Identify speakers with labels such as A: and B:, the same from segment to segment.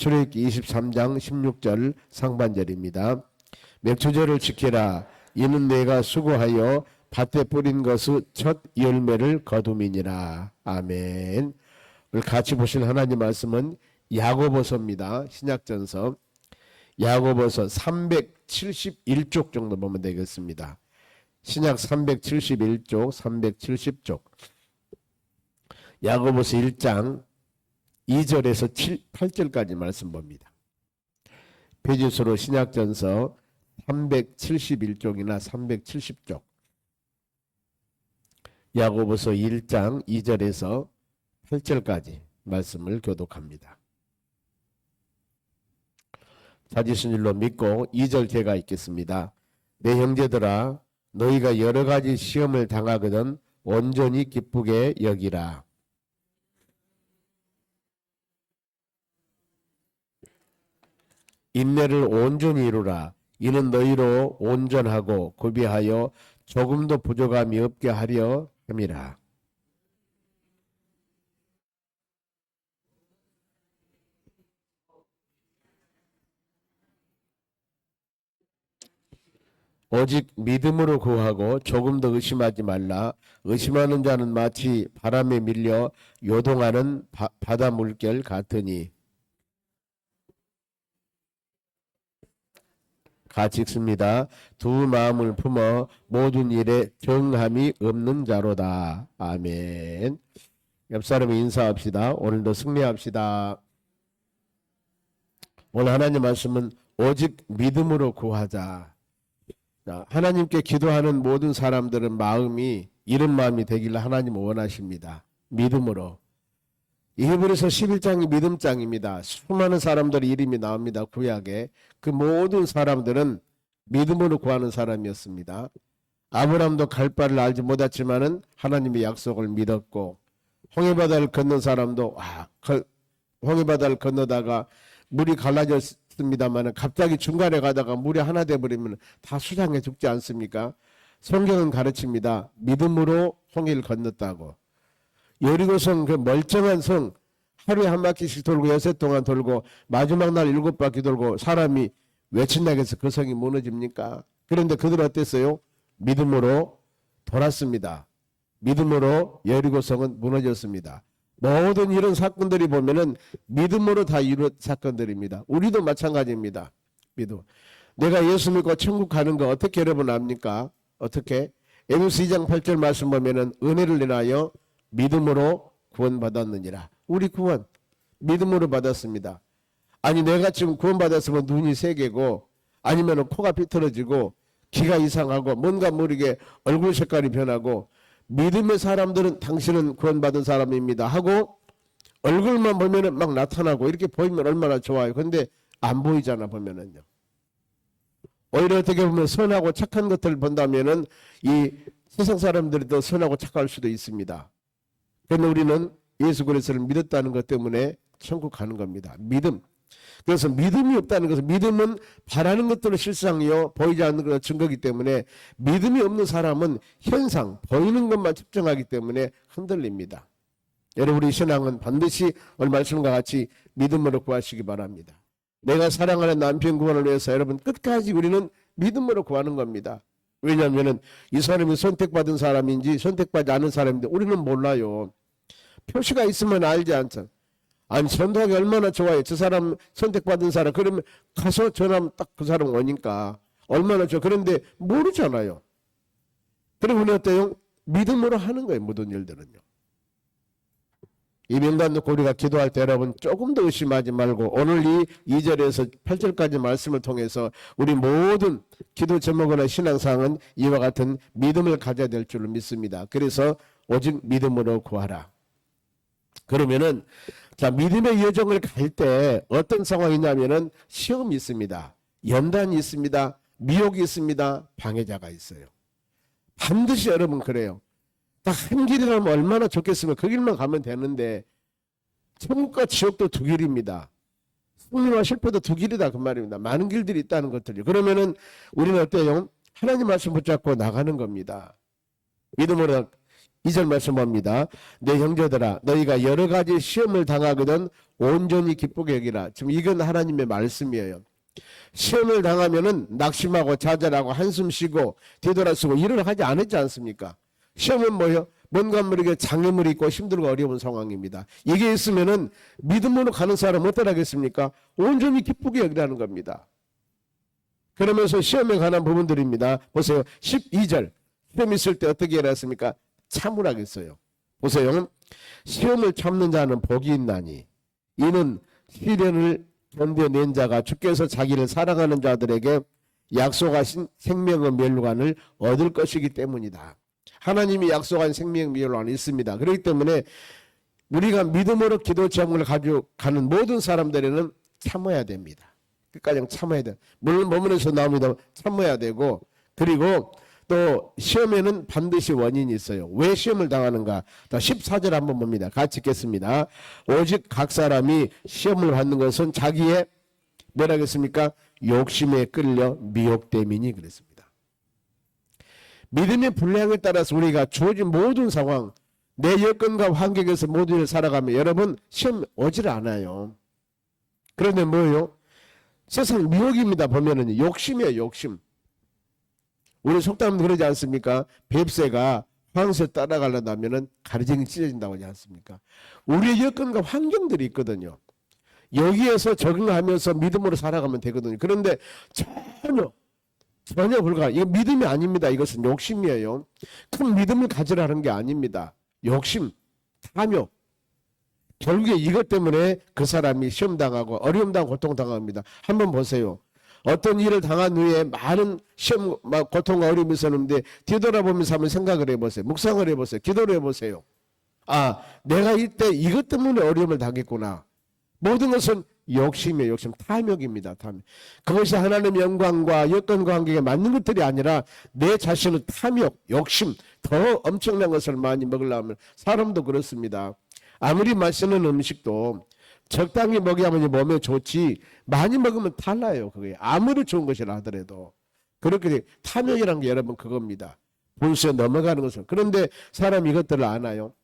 A: 출애굽기 23장 16절 상반절입니다. 맥주절을 지키라. 이는 내가 수고하여 밭에 뿌린 것의 첫 열매를 거둠이니라. 아멘. 오늘 같이 보실 하나님 말씀은 야고보서입니다. 신약전서 야고보서 371쪽 정도 보면 되겠습니다. 신약 371쪽, 370쪽. 야고보서 1장 2절에서 8절까지 말씀 봅니다. 페이지수로 신약전서 371쪽이나 370쪽. 야고보서 1장 2절에서 8절까지 말씀을 교독합니다. 찾으신 줄로 믿고 2절 제가 읽겠습니다. 내 형제들아, 너희가 여러 가지 시험을 당하거든 온전히 기쁘게 여기라. 인내를 온전히 이루라. 이는 너희로 온전하고 구비하여 조금도 부족함이 없게 하려 함이라. 오직 믿음으로 구하고 조금 더 의심하지 말라. 의심하는 자는 마치 바람에 밀려 요동하는 바다 물결 같으니. 같이 읽습니다. 두 마음을 품어 모든 일에 정함이 없는 자로다. 아멘. 옆 사람이 인사합시다. 오늘도 승리합시다. 오늘 하나님 말씀은 오직 믿음으로 구하자. 하나님께 기도하는 모든 사람들은 마음이 이런 마음이 되기를 하나님 원하십니다. 믿음으로. 히브리서 11장이 믿음장입니다. 수많은 사람들의 이름이 나옵니다. 구약에. 그 모든 사람들은 믿음으로 구하는 사람이었습니다. 아브라함도 갈 바를 알지 못했지만은 하나님의 약속을 믿었고, 홍해바다를 건넌 사람도 홍해바다를 건너다가 물이 갈라졌습니다만 갑자기 중간에 가다가 물이 하나 돼버리면 다 수장해 죽지 않습니까? 성경은 가르칩니다. 믿음으로 홍해를 건넜다고. 여리고성 그 멀쩡한 성 하루에 한 바퀴씩 돌고 여섯 동안 돌고 마지막 날 7바퀴 돌고 사람이 외친다고 해서 그 성이 무너집니까? 그런데 그들 어땠어요? 믿음으로 돌았습니다. 믿음으로 여리고성은 무너졌습니다. 모든 이런 사건들이 보면은 믿음으로 다 이루어진 사건들입니다. 우리도 마찬가지입니다. 믿음. 내가 예수 믿고 천국 가는 거 어떻게 여러분 압니까? 어떻게? 에베소 2장 8절 말씀 보면은 은혜를 인하여 믿음으로 구원받았느니라. 우리 구원 믿음으로 받았습니다. 아니 내가 지금 구원받았으면 눈이 세 개고 아니면 코가 삐뚤어지고 귀가 이상하고 뭔가 모르게 얼굴 색깔이 변하고 믿음의 사람들은 당신은 구원받은 사람입니다 하고 얼굴만 보면은 막 나타나고 이렇게 보이면 얼마나 좋아요. 근데 안 보이잖아 보면은요. 오히려 어떻게 보면 선하고 착한 것들을 본다면은 이 세상 사람들이 더 선하고 착할 수도 있습니다. 그런데 우리는 예수 그리스도를 믿었다는 것 때문에 천국 가는 겁니다. 믿음. 그래서 믿음이 없다는 것은 믿음은 바라는 것들은 실상이요 보이지 않는 것은 증거이기 때문에 믿음이 없는 사람은 현상 보이는 것만 집중하기 때문에 흔들립니다. 여러분 우리 신앙은 반드시 오늘 말씀과 같이 믿음으로 구하시기 바랍니다. 내가 사랑하는 남편 구원을 위해서 여러분 끝까지 우리는 믿음으로 구하는 겁니다. 왜냐하면 이 사람이 선택받은 사람인지 선택받지 않은 사람인지 우리는 몰라요. 표시가 있으면 알지 않죠. 아니 전도하기 얼마나 좋아요. 저 사람 선택받은 사람 그러면 가서 전화하면 딱 그 사람 오니까 얼마나 좋아. 그런데 모르잖아요. 그럼 우리 어때요? 믿음으로 하는 거예요. 모든 일들은요. 이 명단 놓고 우리가 기도할 때 여러분 조금 더 의심하지 말고 오늘 이 2절에서 8절까지 말씀을 통해서 우리 모든 기도 제목이나 신앙사항은 이와 같은 믿음을 가져야 될 줄로 믿습니다. 그래서 오직 믿음으로 구하라. 그러면은 자 믿음의 여정을 갈 때 어떤 상황이냐면은 시험이 있습니다. 연단이 있습니다. 미혹이 있습니다. 방해자가 있어요. 반드시 여러분 그래요. 딱 한 길이라면 얼마나 좋겠으면 그 길만 가면 되는데 천국과 지옥도 두 길입니다. 승리와 실패도 두 길이다 그 말입니다. 많은 길들이 있다는 것들이. 그러면은 우리는 어때요? 하나님 말씀 붙잡고 나가는 겁니다. 믿음으로 2절 말씀 봅니다. 내 형제들아 너희가 여러 가지 시험을 당하거든 온전히 기쁘게 여기라. 지금 이건 하나님의 말씀이에요. 시험을 당하면은 낙심하고 좌절하고 한숨 쉬고 뒤돌아서고 일을 하지 않았지 않습니까? 시험은 뭐예요? 뭔가 모르게 장애물이 있고 힘들고 어려운 상황입니다. 이게 있으면은 믿음으로 가는 사람 어떠하겠습니까? 온전히 기쁘게 여기라는 겁니다. 그러면서 시험에 관한 부분들입니다. 보세요. 12절 시험 있을 때 어떻게 해야 했습니까? 참으라겠어요. 보세요. 시험을 참는 자는 복이 있나니 이는 시련을 견뎌낸 자가 주께서 자기를 사랑하는 자들에게 약속하신 생명의 멸류관을 얻을 것이기 때문이다. 하나님이 약속한 생명 멸류관이 있습니다. 그렇기 때문에 우리가 믿음으로 기도 제목을 가지고 가는 모든 사람들에는 참아야 됩니다. 끝까지 참아야 돼. 물론 본문에서 나옵니다. 참아야 되고, 그리고 또 시험에는 반드시 원인이 있어요. 왜 시험을 당하는가? 14절 한번 봅니다. 같이 읽겠습니다. 오직 각 사람이 시험을 받는 것은 자기의 뭐라겠습니까? 욕심에 끌려 미혹됨이니 그랬습니다. 믿음의 분량에 따라서 우리가 주어진 모든 상황, 내 여건과 환경에서 모든 일을 살아가면 여러분 시험 오질 않아요. 그런데 뭐예요? 세상 미혹입니다. 보면은 욕심이에요. 욕심. 우리 속담도 그러지 않습니까? 뱁새가 황새 따라가려면 가르쟁이 찢어진다고 하지 않습니까? 우리의 여건과 환경들이 있거든요. 여기에서 적응하면서 믿음으로 살아가면 되거든요. 그런데 전혀 불가. 이거 믿음이 아닙니다. 이것은 욕심이에요. 큰 믿음을 가지라는 게 아닙니다. 욕심, 탐욕. 결국에 이것 때문에 그 사람이 시험당하고 어려움당하고 고통당합니다. 한번 보세요. 어떤 일을 당한 후에 많은 시험, 고통과 어려움이 있었는데 뒤돌아보면서 한번 생각을 해보세요. 묵상을 해보세요. 기도를 해보세요. 아, 내가 이때 이것 때문에 어려움을 당했구나. 모든 것은 욕심이에요. 욕심, 탐욕입니다. 탐욕. 그것이 하나님의 영광과 여건과 관계에 맞는 것들이 아니라 내 자신의 탐욕, 욕심, 더 엄청난 것을 많이 먹으려면 사람도 그렇습니다. 아무리 맛있는 음식도 적당히 먹여야만 몸에 좋지 많이 먹으면 탈나요. 그게 아무리 좋은 것이라 하더라도. 그렇게 탐욕이라는 게 여러분 그겁니다. 분수에 넘어가는 것은. 그런데 사람이 이것들을 아나요?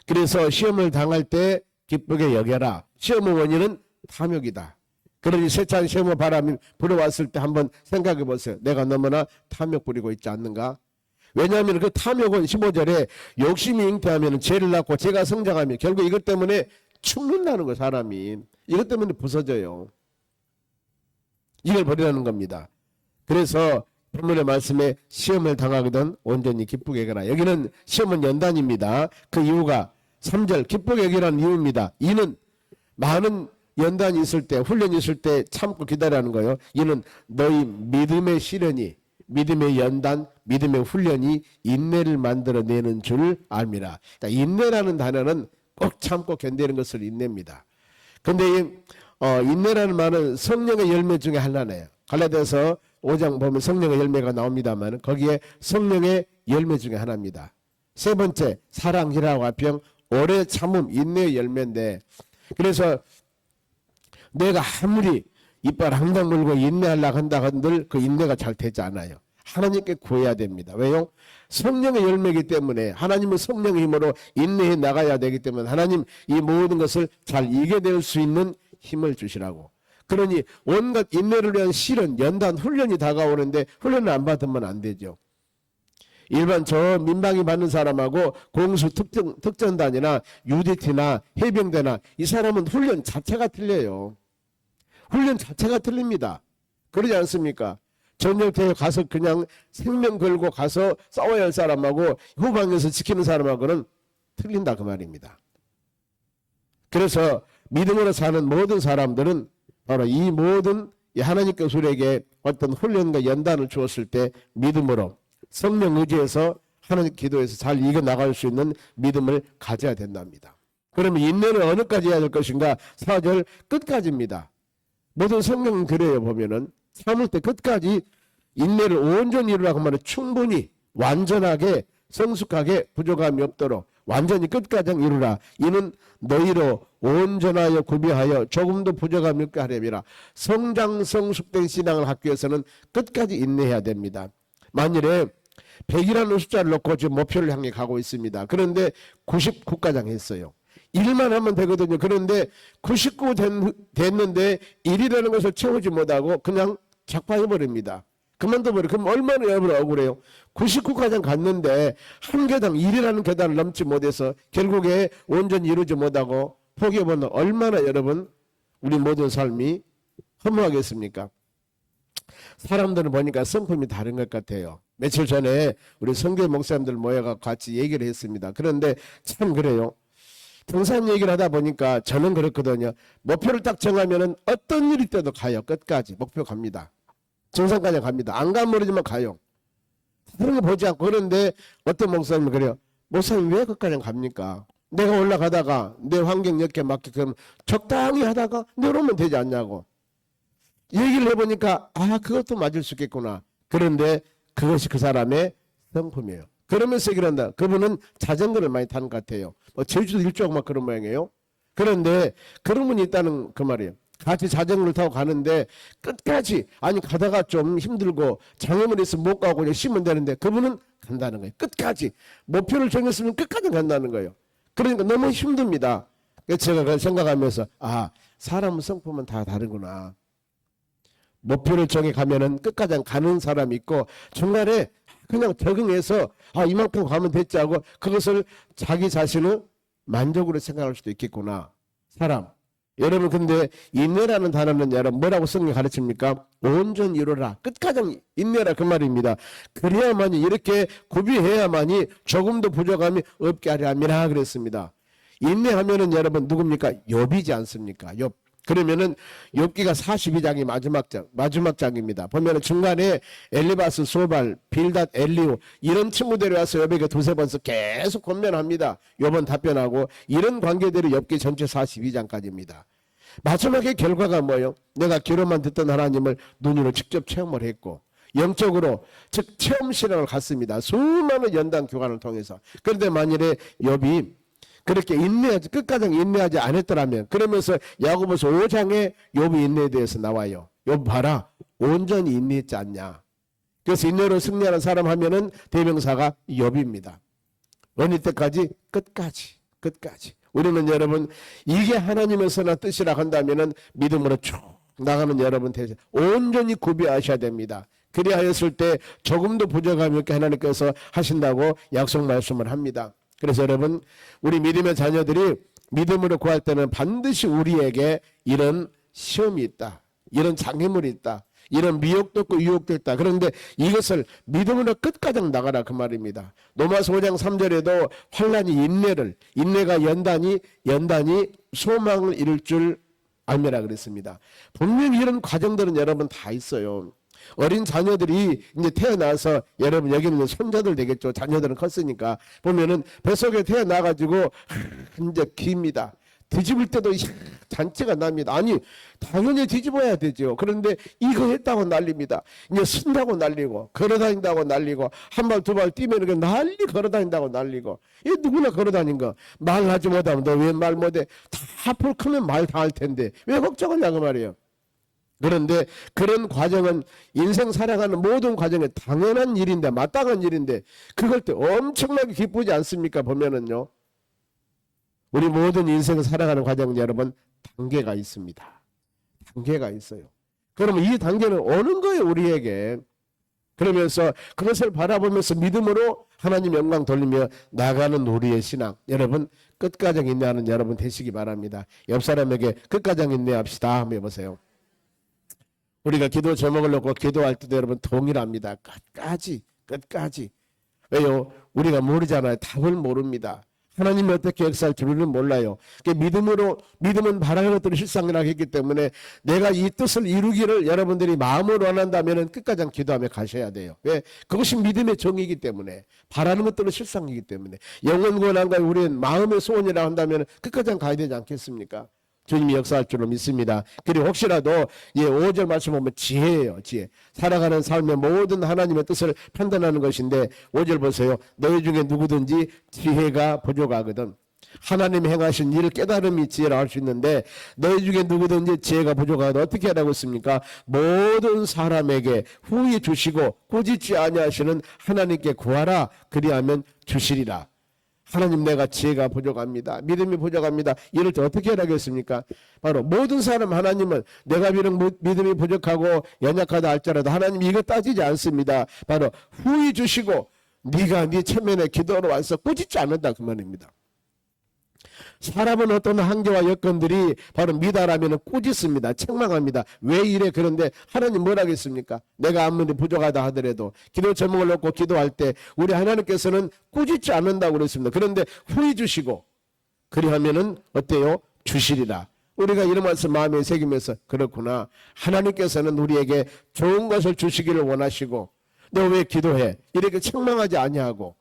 A: 그래서 시험을 당할 때 기쁘게 여겨라. 시험의 원인은 탐욕이다. 그러니 세찬 시험의 바람이 불어왔을 때 한번 생각해 보세요. 내가 너무나 탐욕 부리고 있지 않는가? 왜냐하면 그 탐욕은 15절에 욕심이 잉태하면 죄를 낳고 죄가 성장하면 결국 이것 때문에 죽는다는 거 사람이. 이것 때문에 부서져요. 이걸 버리라는 겁니다. 그래서 본문의 말씀에 시험을 당하거든 온전히 기쁘게 여겨라. 여기는 시험은 연단입니다. 그 이유가 3절 기쁘게 여기라는 이유입니다. 이는 많은 연단이 있을 때 훈련이 있을 때 참고 기다리라는 거예요. 이는 너희 믿음의 시련이 믿음의 연단, 믿음의 훈련이 인내를 만들어내는 줄 압니다. 그러니까 인내라는 단어는 꼭 참고 견디는 것을 인내입니다. 그런데 인내라는 말은 성령의 열매 중에 하나네요. 갈라디아서 5장 보면 성령의 열매가 나옵니다만 거기에 성령의 열매 중에 하나입니다. 세 번째 사랑, 희락, 화평, 오래 참음, 인내의 열매인데 그래서 내가 아무리 이빨 항상 물고 인내하려고 한다 한들 그 인내가 잘 되지 않아요. 하나님께 구해야 됩니다. 왜요? 성령의 열매이기 때문에 하나님은 성령의 힘으로 인내해 나가야 되기 때문에 하나님 이 모든 것을 잘 이겨낼 수 있는 힘을 주시라고. 그러니 온갖 인내를 위한 실은 연단 훈련이 다가오는데 훈련을 안 받으면 안 되죠. 일반 저 민방위 받는 사람하고 공수 특전단이나 UDT나 해병대나 이 사람은 훈련 자체가 틀려요. 훈련 자체가 틀립니다. 그러지 않습니까? 전쟁터에 가서 그냥 생명 걸고 가서 싸워야 할 사람하고 후방에서 지키는 사람하고는 틀린다 그 말입니다. 그래서 믿음으로 사는 모든 사람들은 바로 이 모든 하나님께서 우리에게 어떤 훈련과 연단을 주었을 때 믿음으로 성령 의지에서 하나님 기도에서 잘 이겨나갈 수 있는 믿음을 가져야 된답니다. 그러면 인내는 어느까지 해야 될 것인가? 4절 끝까지입니다. 모든 성경은 그래요. 보면은 참을 때 끝까지 인내를 온전히 이루라고 하면 충분히 완전하게 성숙하게 부족함이 없도록 완전히 끝까지 이루라. 이는 너희로 온전하여 구비하여 조금도 부족함이 없게 하려니라. 성장 성숙된 신앙을 갖기 위해서는 끝까지 인내해야 됩니다. 만일에 100이라는 숫자를 놓고 지금 목표를 향해 가고 있습니다. 그런데 99가장 했어요. 1만 하면 되거든요. 그런데 99 됐는데 1이라는 것을 채우지 못하고 그냥 작파해버립니다. 그만둬버려. 그럼 얼마나 여러분 억울해요. 99가장 갔는데 한 계단 1이라는 계단을 넘지 못해서 결국에 온전히 이루지 못하고 포기해보면 얼마나 여러분 우리 모든 삶이 허무하겠습니까? 사람들은 보니까 성품이 다른 것 같아요. 며칠 전에 우리 성교 목사님들 모여가 같이 얘기를 했습니다. 그런데 참 그래요. 등산 얘기를 하다 보니까 저는 그렇거든요. 목표를 딱 정하면은 어떤 일이 때도 가요. 끝까지 목표 갑니다. 정상까지 갑니다. 안 가면 모르지만 가요. 그런 거 보지 않고. 그런데 어떤 목사님은 그래요. 목사님 왜 끝까지 갑니까? 내가 올라가다가 내 환경 여기에 맞게끔 적당히 하다가 내려오면 되지 않냐고. 얘기를 해보니까 그것도 맞을 수 있겠구나. 그런데 그것이 그 사람의 성품이에요. 그러면서 얘기를 한다. 그분은 자전거를 많이 타는 것 같아요. 제주도 일주하고 막 그런 모양이에요. 그런데 그런 분이 있다는 그 말이에요. 같이 자전거를 타고 가는데 끝까지 가다가 좀 힘들고 장애물이 있으면 못 가고 그냥 쉬면 되는데 그분은 간다는 거예요. 끝까지 목표를 정했으면 끝까지 간다는 거예요. 그러니까 너무 힘듭니다. 그래서 제가 그걸 생각하면서 사람은 성품은 다 다르구나. 목표를 정해 가면은 끝까지 가는 사람이 있고 중간에 그냥 적응해서 이만큼 가면 됐지 하고 그것을 자기 자신을 만족으로 생각할 수도 있겠구나. 사람. 여러분 근데 인내라는 단어는 여러분 뭐라고 성경이 가르칩니까? 온전히 이루라. 끝까지 인내라 그 말입니다. 그래야만이 이렇게 구비해야만이 조금도 부족함이 없게 하려 함이라 그랬습니다. 인내하면은 여러분 누굽니까? 욥이지 않습니까? 욥. 그러면은 욥기가 42장이 마지막 장입니다. 보면은 중간에 엘리바스, 소발, 빌닷, 엘리우 이런 친구들이 와서 욥에게 두세 번씩 계속 권면합니다. 욥은 답변하고 이런 관계들이 욥기 전체 42장까지입니다. 마지막에 결과가 뭐예요? 내가 귀로만 듣던 하나님을 눈으로 직접 체험을 했고 영적으로 즉 체험 신앙을 갔습니다. 수많은 연단 교관을 통해서. 그런데 만일에 욥이 그렇게 끝까지 인내하지 않았더라면 그러면서 야고보서 5장에 욥의 인내에 대해서 나와요. 욥 봐라. 온전히 인내했지 않냐. 그래서 인내로 승리하는 사람 하면은 대명사가 욥입니다. 어느 때까지? 끝까지. 우리는 여러분 이게 하나님의 선한 뜻이라 한다면은 믿음으로 쭉 나가는 여러분 대신 온전히 구비하셔야 됩니다. 그리하였을 때 조금도 부족함이 없게 하나님께서 하신다고 약속 말씀을 합니다. 그래서 여러분 우리 믿음의 자녀들이 믿음으로 구할 때는 반드시 우리에게 이런 시험이 있다. 이런 장애물이 있다. 이런 미혹도 있고 유혹도 있다. 그런데 이것을 믿음으로 끝까지 나가라 그 말입니다. 로마서 5장 3절에도 환난이 인내가 연단이 소망을 이룰 줄 알미라 그랬습니다. 분명히 이런 과정들은 여러분 다 있어요. 어린 자녀들이 이제 태어나서 여러분 여기는 손자들 되겠죠. 자녀들은 컸으니까 보면은 뱃속에 태어나가지고 이제 깁니다. 뒤집을 때도 잔치가 납니다. 당연히 뒤집어야 되죠. 그런데 이거 했다고 난립니다. 이제 쓴다고 난리고 걸어다닌다고 난리고 한 발 두 발 뛰면 난리 걸어다닌다고 난리고 이 누구나 걸어다닌 거 말하지 못하면 너 왜 말 못해? 다 앞으로 크면 말 다 할 텐데 왜 걱정하냐 그 말이에요. 그런데 그런 과정은 인생 살아가는 모든 과정에 당연한 일인데 마땅한 일인데 그걸 때 엄청나게 기쁘지 않습니까? 보면은요. 우리 모든 인생을 살아가는 과정은 여러분 단계가 있습니다. 단계가 있어요. 그러면 이 단계는 오는 거예요. 우리에게. 그러면서 그것을 바라보면서 믿음으로 하나님 영광 돌리며 나가는 우리의 신앙. 여러분 끝까지 인내하는 여러분 되시기 바랍니다. 옆 사람에게 끝까지 인내합시다 한번 해보세요. 우리가 기도 제목을 놓고 기도할 때도 여러분 동일합니다. 끝까지. 왜요? 우리가 모르잖아요. 답을 모릅니다. 하나님이 어떻게 역사할지 우리는 몰라요. 믿음은 바라는 것들을 실상이라고 했기 때문에 내가 이 뜻을 이루기를 여러분들이 마음으로 원한다면 끝까지 기도하며 가셔야 돼요. 왜? 그것이 믿음의 정의이기 때문에 바라는 것들은 실상이기 때문에 영원 구원한 걸 우리는 마음의 소원이라고 한다면 끝까지 가야 되지 않겠습니까? 주님이 역사할 줄로 믿습니다. 그리고 혹시라도 5절 말씀 보면 지혜예요. 지혜. 살아가는 삶의 모든 하나님의 뜻을 판단하는 것인데 5절 보세요. 너희 중에 누구든지 지혜가 부족하거든. 하나님 행하신 일을 깨달음이 지혜라 할 수 있는데 너희 중에 누구든지 지혜가 부족하다 어떻게 하라고 했습니까? 모든 사람에게 후히 주시고 꾸짖지 아니하시는 하나님께 구하라. 그리하면 주시리라. 하나님 내가 지혜가 부족합니다. 믿음이 부족합니다. 이럴 때 어떻게 하라고 했습니까? 바로 모든 사람 하나님은 내가 비록 믿음이 부족하고 연약하다 할지라도 하나님 이거 따지지 않습니다. 바로 후히 주시고 네가 네 체면에 기도로 와서 꾸짖지 않는다 그 말입니다. 사람은 어떤 한계와 여건들이 바로 미달하면 꾸짖습니다. 책망합니다. 왜 이래? 그런데 하나님 뭐라 하겠습니까? 내가 아무리 부족하다 하더라도 기도 제목을 놓고 기도할 때 우리 하나님께서는 꾸짖지 않는다고 그랬습니다. 그런데 후히 주시고 그리하면은 어때요? 주시리라. 우리가 이런 말씀 마음에 새기면서 그렇구나. 하나님께서는 우리에게 좋은 것을 주시기를 원하시고 너 왜 기도해? 이렇게 책망하지 아니하고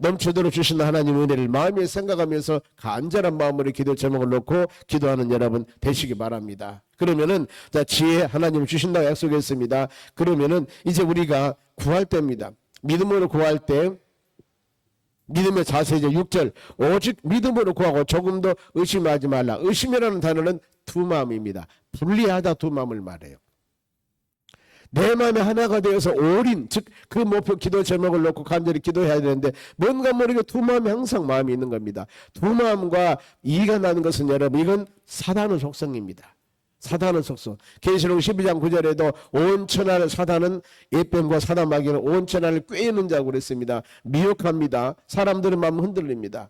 A: 넘치도록 주신 하나님의 은혜를 마음에 생각하면서 간절한 마음으로 기도 제목을 놓고 기도하는 여러분 되시기 바랍니다. 그러면은 자 지혜 하나님 주신다고 약속했습니다. 그러면은 이제 우리가 구할 때입니다. 믿음으로 구할 때 믿음의 자세 이제 6절 오직 믿음으로 구하고 조금 더 의심하지 말라. 의심이라는 단어는 두 마음입니다. 분리하다 두 마음을 말해요. 내 마음에 하나가 되어서 올인 즉 그 목표 기도 제목을 놓고 간절히 기도해야 되는데 뭔가 모르게 두 마음이 항상 마음이 있는 겁니다. 두 마음과 이의가 나는 것은 여러분 이건 사단의 속성입니다. 사단의 속성. 계시록 12장 9절에도 온 천하를 사단은 예병과 사단마귀는 온 천하를 꿰는 자고 그랬습니다. 미혹합니다. 사람들의 마음 흔들립니다.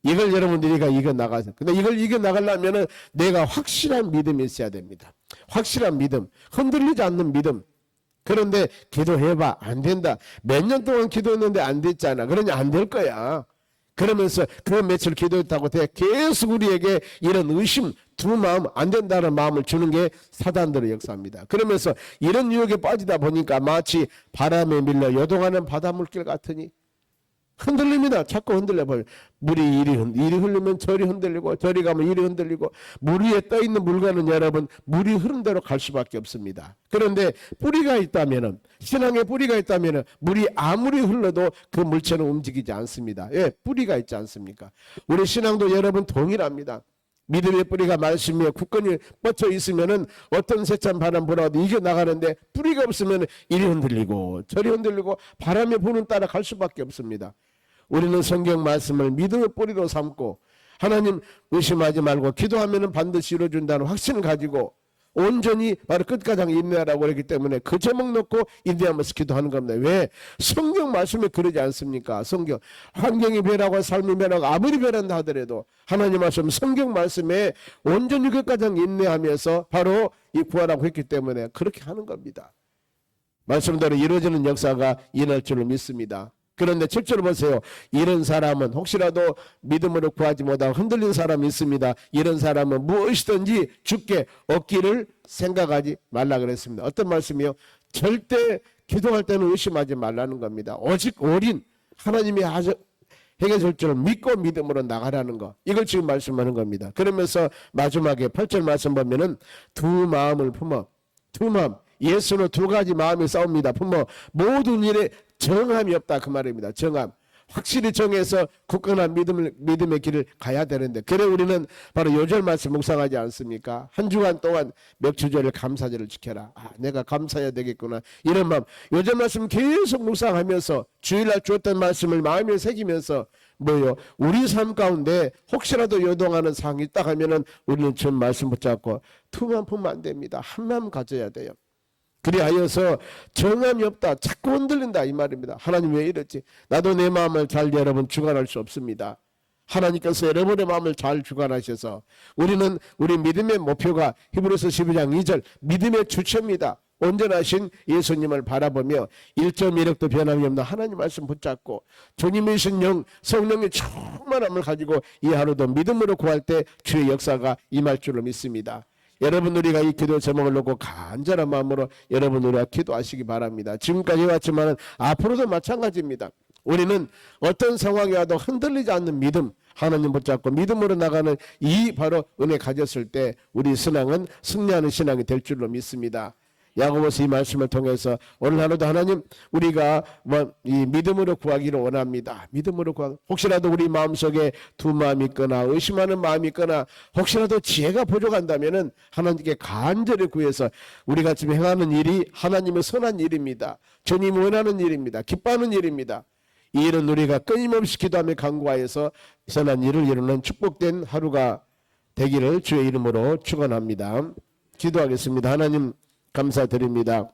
A: 이걸 여러분들이가 이겨나가세요. 근데 이걸 이겨나가려면 내가 확실한 믿음이 있어야 됩니다. 확실한 믿음, 흔들리지 않는 믿음. 그런데 기도해봐 안 된다. 몇 년 동안 기도했는데 안 됐잖아. 그러니 안 될 거야. 그러면서 그 며칠 기도했다고 돼 계속 우리에게 이런 의심, 두 마음 안 된다는 마음을 주는 게 사단들의 역사입니다. 그러면서 이런 유혹에 빠지다 보니까 마치 바람에 밀려 요동하는 바닷물길 같으니 흔들립니다. 자꾸 흔들려버려요. 물이 이리 흐르면 저리 흔들리고 저리 가면 이리 흔들리고 물 위에 떠있는 물건은 여러분 물이 흐른 대로 갈 수밖에 없습니다. 그런데 뿌리가 있다면 신앙에 뿌리가 있다면 물이 아무리 흘러도 그 물체는 움직이지 않습니다. 예, 뿌리가 있지 않습니까? 우리 신앙도 여러분 동일합니다. 믿음의 뿌리가 말씀에 굳건히 뻗쳐 있으면은 어떤 세찬 바람 불어도 이겨나가는데 뿌리가 없으면 이리 흔들리고 저리 흔들리고 바람의 부는 따라 갈 수밖에 없습니다. 우리는 성경 말씀을 믿음의 뿌리로 삼고 하나님 의심하지 말고 기도하면은 반드시 이루어준다는 확신을 가지고 온전히 바로 끝까지 인내하라고 그랬기 때문에 그 제목 놓고 인내하면서 기도하는 겁니다. 왜? 성경 말씀에 그러지 않습니까? 성경 환경이 변하고 삶이 변하고 아무리 변한다 하더라도 하나님 말씀 성경 말씀에 온전히 끝까지 인내하면서 바로 이 구하라고 했기 때문에 그렇게 하는 겁니다. 말씀대로 이루어지는 역사가 일어날 줄을 믿습니다. 그런데 7절 보세요. 이런 사람은 혹시라도 믿음으로 구하지 못하고 흔들린 사람이 있습니다. 이런 사람은 무엇이든지 주께 얻기를 생각하지 말라 그랬습니다. 어떤 말씀이요? 절대 기도할 때는 의심하지 말라는 겁니다. 오직 올인 하나님이 해결할 줄 믿고 믿음으로 나가라는 거. 이걸 지금 말씀하는 겁니다. 그러면서 마지막에 8절 말씀 보면은 두 마음을 품어 두 마음 예수는 두 가지 마음이 싸웁니다. 품어 모든 일에 정함이 없다 그 말입니다. 정함. 확실히 정해서 굳건한 믿음의 길을 가야 되는데 그래 우리는 바로 요절 말씀 묵상하지 않습니까? 한 주간 동안 명주절을 감사절을 지켜라. 아, 내가 감사해야 되겠구나. 이런 마음. 요절 말씀 계속 묵상하면서 주일날 주었던 말씀을 마음에 새기면서 뭐요? 우리 삶 가운데 혹시라도 요동하는 상황이 있다 하면은 우리는 전 말씀 붙잡고 투만 품으면 안 됩니다. 한 마음 가져야 돼요. 그리하여서 정함이 없다. 자꾸 흔들린다 이 말입니다. 하나님 왜 이랬지? 나도 내 마음을 잘 여러분 주관할 수 없습니다. 하나님께서 여러분의 마음을 잘 주관하셔서 우리는 우리 믿음의 목표가 히브리서 12장 2절 믿음의 주체입니다. 온전하신 예수님을 바라보며 1.1억도 변함이 없는 하나님 말씀 붙잡고 주님이신 영 성령의 충만함을 가지고 이 하루도 믿음으로 구할 때 주의 역사가 임할 줄로 믿습니다. 여러분 우리가 이 기도 제목을 놓고 간절한 마음으로 여러분 우리가 기도하시기 바랍니다. 지금까지 왔지만 앞으로도 마찬가지입니다. 우리는 어떤 상황이 와도 흔들리지 않는 믿음 하나님 붙잡고 믿음으로 나가는 이 바로 은혜 가졌을 때 우리 신앙은 승리하는 신앙이 될 줄로 믿습니다. 야고보서 이 말씀을 통해서 오늘 하루도 하나님 우리가 이 믿음으로 구하기를 원합니다. 믿음으로 혹시라도 우리 마음속에 두 마음이 있거나 의심하는 마음이 있거나 혹시라도 지혜가 부족한다면은 하나님께 간절히 구해서 우리가 지금 행하는 일이 하나님의 선한 일입니다. 주님이 원하는 일입니다. 기뻐하는 일입니다. 이 일은 우리가 끊임없이 기도하며 간구하여서 선한 일을 이루는 축복된 하루가 되기를 주의 이름으로 축원합니다. 기도하겠습니다. 하나님 감사드립니다.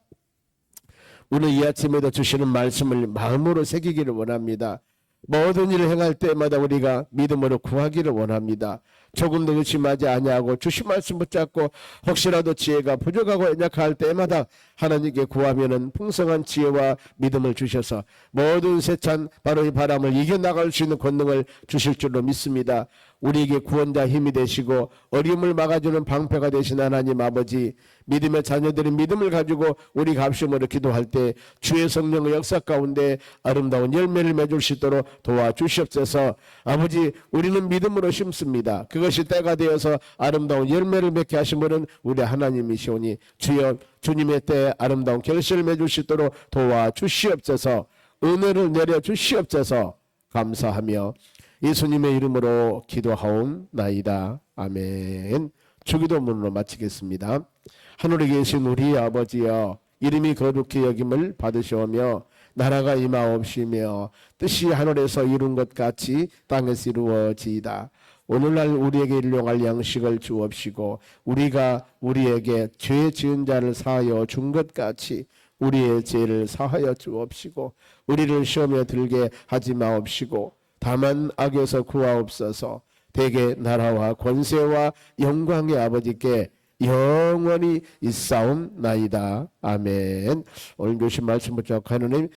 A: 오늘 이 아침에도 주시는 말씀을 마음으로 새기기를 원합니다. 모든 일을 행할 때마다 우리가 믿음으로 구하기를 원합니다. 조금도 의심하지 아니하고 주신 말씀 붙잡고 혹시라도 지혜가 부족하고 연약할 때마다 하나님께 구하면은 풍성한 지혜와 믿음을 주셔서 모든 세찬 바로 이 바람을 이겨나갈 수 있는 권능을 주실 줄로 믿습니다. 우리에게 구원자 힘이 되시고 어려움을 막아주는 방패가 되신 하나님 아버지, 믿음의 자녀들이 믿음을 가지고 우리 합심으로 기도할 때 주의 성령의 역사 가운데 아름다운 열매를 맺을 수 있도록 도와주시옵소서. 아버지, 우리는 믿음으로 심습니다. 그것이 때가 되어서 아름다운 열매를 맺게 하신 분은 우리 하나님이시오니 주여 주님의 때에 아름다운 결실을 맺을 수 있도록 도와주시옵소서. 은혜를 내려주시옵소서. 감사하며 예수님의 이름으로 기도하옵나이다. 아멘. 주기도문으로 마치겠습니다. 하늘에 계신 우리 아버지여, 이름이 거룩히 여김을 받으시오며 나라가 임하옵시며 뜻이 하늘에서 이룬 것 같이 땅에서 이루어지이다. 오늘날 우리에게 일용할 양식을 주옵시고 우리가 우리에게 죄 지은 자를 사하여 준 것 같이 우리의 죄를 사하여 주옵시고 우리를 시험에 들게 하지 마옵시고 다만 악에서 구하옵소서. 대개 나라와 권세와 영광의 아버지께 영원히 있사옵나이다. 아멘. 오늘 교신 말씀 붙잡고 하느님